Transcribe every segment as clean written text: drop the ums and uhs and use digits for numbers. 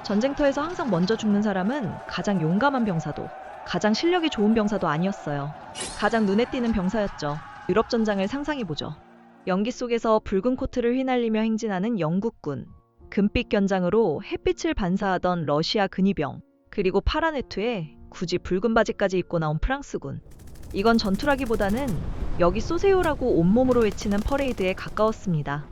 전쟁터에서 항상 먼저 죽는 사람은 가장 용감한 병사도, 가장 실력이 좋은 병사도 아니었어요. 가장 눈에 띄는 병사였죠. 유럽 전장을 상상해보죠. 연기 속에서 붉은 코트를 휘날리며 행진하는 영국군, 금빛 견장으로 햇빛을 반사하던 러시아 근위병, 그리고 파란 외투에 굳이 붉은 바지까지 입고 나온 프랑스군. 이건 전투라기보다는 여기 쏘세요라고 온몸으로 외치는 퍼레이드에 가까웠습니다.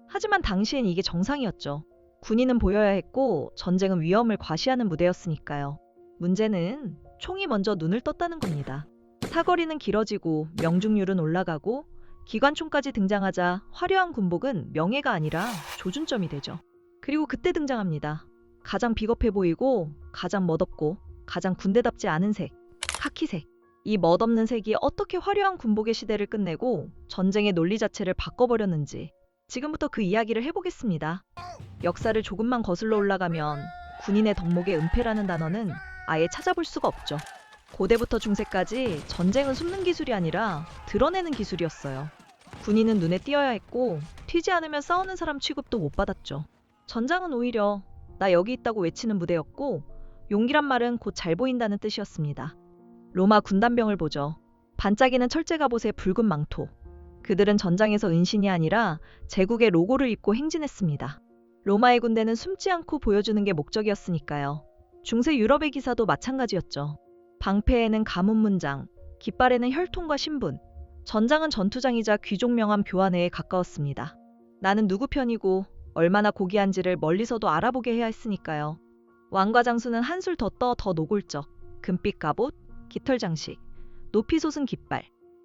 하지만 당시엔 이게 정상이었죠. 군인은 보여야 했고 전쟁은 위험을 과시하는 무대였으니까요. 문제는 총이 먼저 눈을 떴다는 겁니다. 사거리는 길어지고 명중률은 올라가고 기관총까지 등장하자 화려한 군복은 명예가 아니라 조준점이 되죠. 그리고 그때 등장합니다. 가장 비겁해 보이고 가장 멋없고 가장 군대답지 않은 색, 카키색. 이 멋없는 색이 어떻게 화려한 군복의 시대를 끝내고 전쟁의 논리 자체를 바꿔버렸는지 지금부터 그 이야기를 해보겠습니다. 역사를 조금만 거슬러 올라가면 군인의 덕목에 은폐라는 단어는 아예 찾아볼 수가 없죠. 고대부터 중세까지 전쟁은 숨는 기술이 아니라 드러내는 기술이었어요. 군인은 눈에 띄어야 했고 튀지 않으면 싸우는 사람 취급도 못 받았죠. 전장은 오히려 나 여기 있다고 외치는 무대였고 용기란 말은 곧 잘 보인다는 뜻이었습니다. 로마 군단병을 보죠. 반짝이는 철제 갑옷에 붉은 망토. 그들은 전장에서 은신이 아니라 제국의 로고를 입고 행진했습니다. 로마의 군대는 숨지 않고 보여주는 게 목적이었으니까요. 중세 유럽의 기사도 마찬가지였죠. 방패에는 가문 문장, 깃발에는 혈통과 신분. 전장은 전투장이자 귀족 명함 교환회에 가까웠습니다. 나는 누구 편이고 얼마나 고귀한지를 멀리서도 알아보게 해야 했으니까요. 왕과 장수는 한술 더 떠 더 노골적, 금빛 갑옷, 깃털 장식, 높이 솟은 깃발.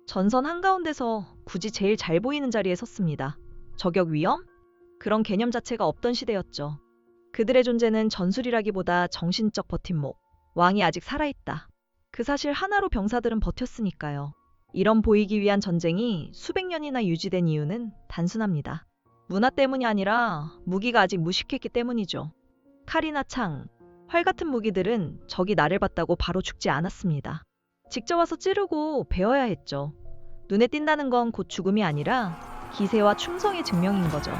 전선 한가운데서 굳이 제일 잘 보이는 자리에 섰습니다. 저격 위험? 그런 개념 자체가 없던 시대였죠. 그들의 존재는 전술이라기보다 정신적 버팀목. 왕이 아직 살아있다. 그 사실 하나로 병사들은 버텼으니까요. 이런 보이기 위한 전쟁이 수백 년이나 유지된 이유는 단순합니다. 문화 때문이 아니라 무기가 아직 무식했기 때문이죠. 칼이나 창, 활 같은 무기들은 적이 나를 봤다고 바로 죽지 않았습니다. 직접 와서 찌르고 베어야 했죠. 눈에 띈다는 건 곧 죽음이 아니라 기세와 충성의 증명인 거죠.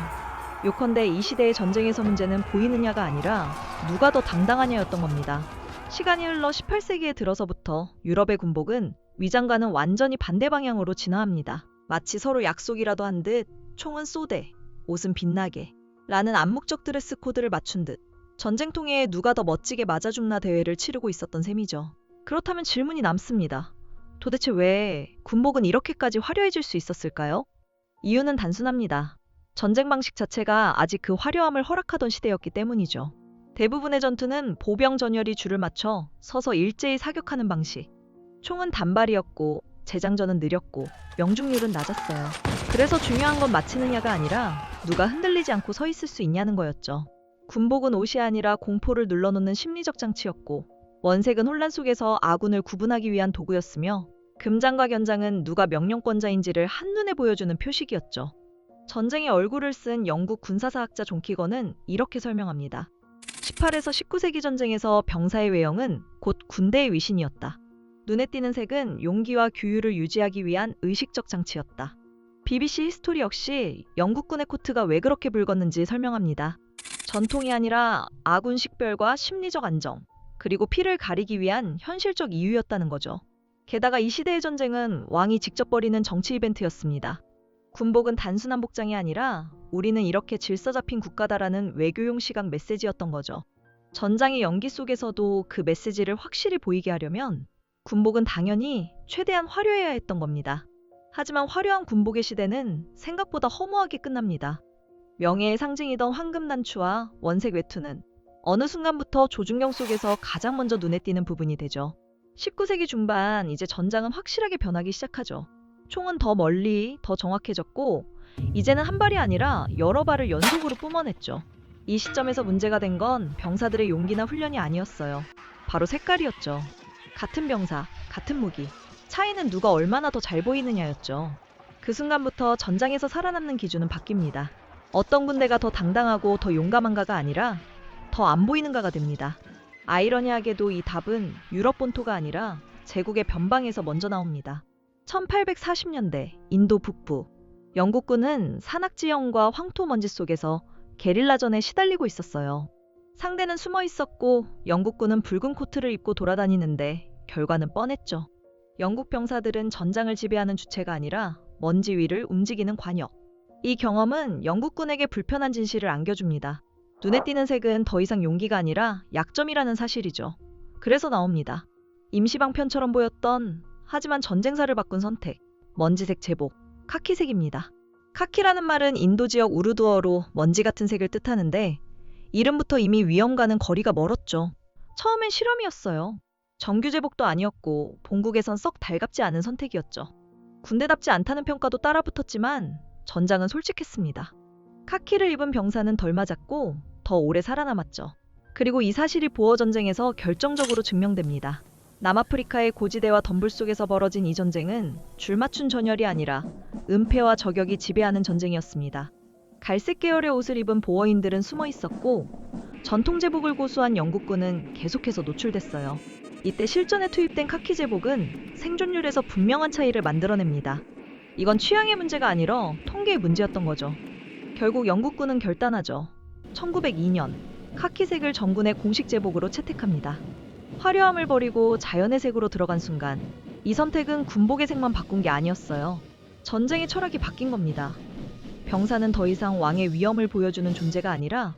요컨대 이 시대의 전쟁에서 문제는 보이느냐가 아니라 누가 더 당당하냐였던 겁니다. 시간이 흘러 18세기에 들어서부터 유럽의 군복은 위장과는 완전히 반대 방향으로 진화합니다. 마치 서로 약속이라도 한 듯 총은 쏘되, 옷은 빛나게 라는 암묵적 드레스 코드를 맞춘 듯 전쟁통에 누가 더 멋지게 맞아 죽나 대회를 치르고 있었던 셈이죠. 그렇다면 질문이 남습니다. 도대체 왜 군복은 이렇게까지 화려해질 수 있었을까요? 이유는 단순합니다. 전쟁 방식 자체가 아직 그 화려함을 허락하던 시대였기 때문이죠. 대부분의 전투는 보병 전열이 줄을 맞춰 서서 일제히 사격하는 방식. 총은 단발이었고 재장전은 느렸고 명중률은 낮았어요. 그래서 중요한 건 맞히느냐가 아니라 누가 흔들리지 않고 서 있을 수 있냐는 거였죠. 군복은 옷이 아니라 공포를 눌러놓는 심리적 장치였고 원색은 혼란 속에서 아군을 구분하기 위한 도구였으며 금장과 견장은 누가 명령권자인지를 한눈에 보여주는 표식이었죠. 전쟁의 얼굴을 쓴 영국 군사사학자 존 키건은 이렇게 설명합니다. 18에서 19세기 전쟁에서 병사의 외형은 곧 군대의 위신이었다. 눈에 띄는 색은 용기와 규율을 유지하기 위한 의식적 장치였다. BBC 히스토리 역시 영국군의 코트가 왜 그렇게 붉었는지 설명합니다. 전통이 아니라 아군 식별과 심리적 안정, 그리고 피를 가리기 위한 현실적 이유였다는 거죠. 게다가 이 시대의 전쟁은 왕이 직접 벌이는 정치 이벤트였습니다. 군복은 단순한 복장이 아니라 우리는 이렇게 질서 잡힌 국가다라는 외교용 시각 메시지였던 거죠. 전장의 연기 속에서도 그 메시지를 확실히 보이게 하려면 군복은 당연히 최대한 화려해야 했던 겁니다. 하지만 화려한 군복의 시대는 생각보다 허무하게 끝납니다. 명예의 상징이던 황금 단추와 원색 외투는 어느 순간부터 조준경 속에서 가장 먼저 눈에 띄는 부분이 되죠. 19세기 중반 이제 전장은 확실하게 변하기 시작하죠. 총은 더 멀리, 더 정확해졌고 이제는 한 발이 아니라 여러 발을 연속으로 뿜어냈죠. 이 시점에서 문제가 된 건 병사들의 용기나 훈련이 아니었어요. 바로 색깔이었죠. 같은 병사, 같은 무기. 차이는 누가 얼마나 더 잘 보이느냐였죠. 그 순간부터 전장에서 살아남는 기준은 바뀝니다. 어떤 군대가 더 당당하고 더 용감한가가 아니라 더 안 보이는가가 됩니다. 아이러니하게도 이 답은 유럽 본토가 아니라 제국의 변방에서 먼저 나옵니다. 1840년대 인도 북부 영국군은 산악지형과 황토먼지 속에서 게릴라전에 시달리고 있었어요. 상대는 숨어 있었고 영국군은 붉은 코트를 입고 돌아다니는데 결과는 뻔했죠. 영국 병사들은 전장을 지배하는 주체가 아니라 먼지 위를 움직이는 관역. 이 경험은 영국군에게 불편한 진실을 안겨줍니다. 눈에 띄는 색은 더 이상 용기가 아니라 약점이라는 사실이죠. 그래서 나옵니다. 임시방편처럼 보였던 하지만 전쟁사를 바꾼 선택. 먼지색 제복, 카키색입니다. 카키라는 말은 인도 지역 우르두어로 먼지 같은 색을 뜻하는데 이름부터 이미 위험과는 거리가 멀었죠. 처음엔 실험이었어요. 정규 제복도 아니었고 본국에선 썩 달갑지 않은 선택이었죠. 군대답지 않다는 평가도 따라붙었지만 전장은 솔직했습니다. 카키를 입은 병사는 덜 맞았고 더 오래 살아남았죠. 그리고 이 사실이 보어 전쟁에서 결정적으로 증명됩니다. 남아프리카의 고지대와 덤불 속에서 벌어진 이 전쟁은 줄맞춘 전열이 아니라 은폐와 저격이 지배하는 전쟁이었습니다. 갈색 계열의 옷을 입은 보어인들은 숨어 있었고 전통 제복을 고수한 영국군은 계속해서 노출됐어요. 이때 실전에 투입된 카키 제복은 생존율에서 분명한 차이를 만들어냅니다. 이건 취향의 문제가 아니라 통계의 문제였던 거죠. 결국 영국군은 결단하죠. 1902년 카키색을 전군의 공식 제복으로 채택합니다. 화려함을 버리고 자연의 색으로 들어간 순간 이 선택은 군복의 색만 바꾼 게 아니었어요. 전쟁의 철학이 바뀐 겁니다. 병사는 더 이상 왕의 위엄을 보여주는 존재가 아니라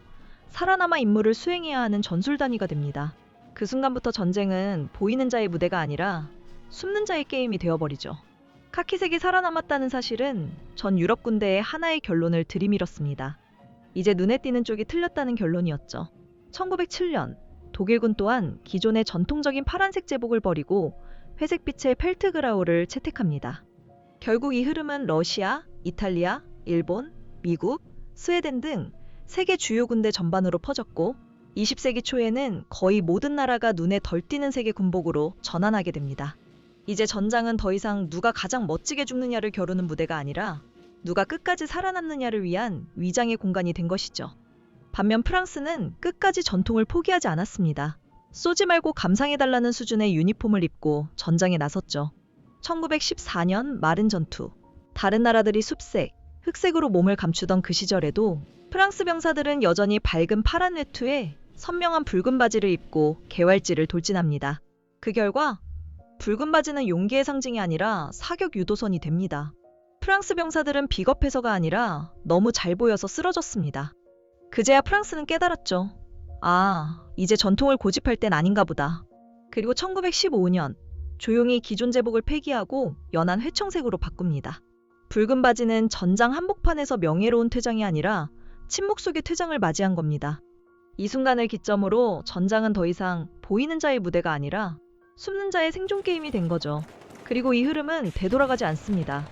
살아남아 임무를 수행해야 하는 전술단위가 됩니다. 그 순간부터 전쟁은 보이는 자의 무대가 아니라 숨는 자의 게임이 되어버리죠. 카키색이 살아남았다는 사실은 전 유럽 군대의 하나의 결론을 들이밀었습니다. 이제 눈에 띄는 쪽이 틀렸다는 결론이었죠. 1907년 독일군 또한 기존의 전통적인 파란색 제복을 버리고 회색빛의 펠트그라우를 채택합니다. 결국 이 흐름은 러시아, 이탈리아, 일본, 미국, 스웨덴 등 세계 주요 군대 전반으로 퍼졌고 20세기 초에는 거의 모든 나라가 눈에 덜 띄는 색의 군복으로 전환하게 됩니다. 이제 전장은 더 이상 누가 가장 멋지게 죽느냐를 겨루는 무대가 아니라 누가 끝까지 살아남느냐를 위한 위장의 공간이 된 것이죠. 반면 프랑스는 끝까지 전통을 포기하지 않았습니다. 쏘지 말고 감상해달라는 수준의 유니폼을 입고 전장에 나섰죠. 1914년 마른 전투. 다른 나라들이 숲색, 흑색으로 몸을 감추던 그 시절에도 프랑스 병사들은 여전히 밝은 파란 외투에 선명한 붉은 바지를 입고 개활지를 돌진합니다. 그 결과 붉은 바지는 용기의 상징이 아니라 사격 유도선이 됩니다. 프랑스 병사들은 비겁해서가 아니라 너무 잘 보여서 쓰러졌습니다. 그제야 프랑스는 깨달았죠. 아, 이제 전통을 고집할 땐 아닌가 보다. 그리고 1915년 조용히 기존 제복을 폐기하고 연한 회청색으로 바꿉니다. 붉은 바지는 전장 한복판에서 명예로운 퇴장이 아니라 침묵 속의 퇴장을 맞이한 겁니다. 이 순간을 기점으로 전장은 더 이상 보이는 자의 무대가 아니라 숨는 자의 생존 게임이 된 거죠. 그리고 이 흐름은 되돌아가지 않습니다.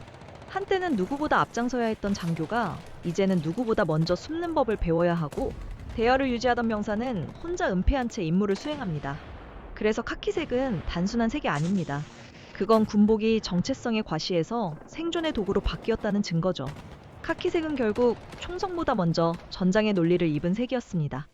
한때는 누구보다 앞장서야 했던 장교가 이제는 누구보다 먼저 숨는 법을 배워야 하고 대열을 유지하던 병사는 혼자 은폐한 채 임무를 수행합니다. 그래서 카키색은 단순한 색이 아닙니다. 그건 군복이 정체성에 과시해서 생존의 도구로 바뀌었다는 증거죠. 카키색은 결국 총성보다 먼저 전장의 논리를 입은 색이었습니다.